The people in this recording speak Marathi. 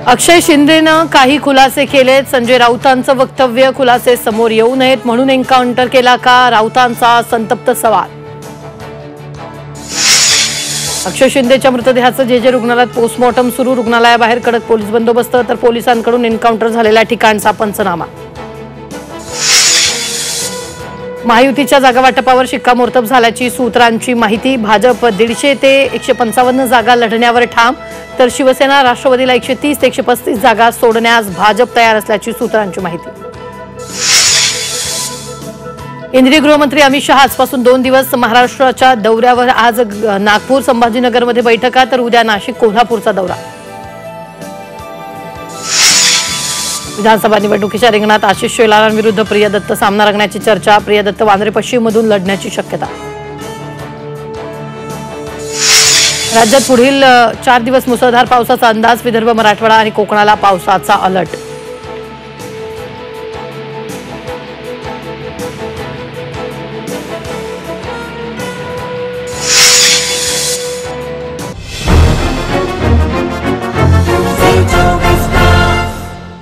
अक्षय शिंदेनं काही खुलासे केलेत। संजय राऊतांचं वक्तव्य खुलासे समोर येऊ नयेत म्हणून एन्काउंटर केला का, राऊतांचा संतप्त सवाल। अक्षय शिंदेच्या मृतदेहाचं जे रुग्णालयात पोस्टमॉर्टम सुरू, रुग्णालयाबाहेर कडक पोलीस बंदोबस्त, तर पोलिसांकडून एन्काउंटर झालेल्या ठिकाणचा पंचनामा। महायुतीच्या जागा वाटपावर शिक्कामोर्तब झाल्याची सूत्रांची माहिती। भाजप 150 ते 155 जागा लढण्यावर ठाम, तर शिवसेना राष्ट्रवादीला 130 ते 135 जागा सोडण्यास भाजप तयार असल्याची सूत्रांची माहिती। केंद्रीय गृहमंत्री अमित शहा आजपासून 2 दिवस महाराष्ट्राच्या दौऱ्यावर। आज नागपूर संभाजीनगरमध्ये बैठका, तर उद्या नाशिक कोल्हापूरचा दौरा। विधानसभा निवडणुकीच्या रिंगणात आशिष शेलारांविरुद्ध प्रिया दत्त सामना रंगण्याची चर्चा। प्रिया दत्त वांद्रे पश्चिम मधून लढण्याची शक्यता। राज्यात पुढील 4 दिवस मुसळधार पावसाचा अंदाज। विदर्भ, मराठवाडा आणि कोकणाला पावसाचा अलर्ट।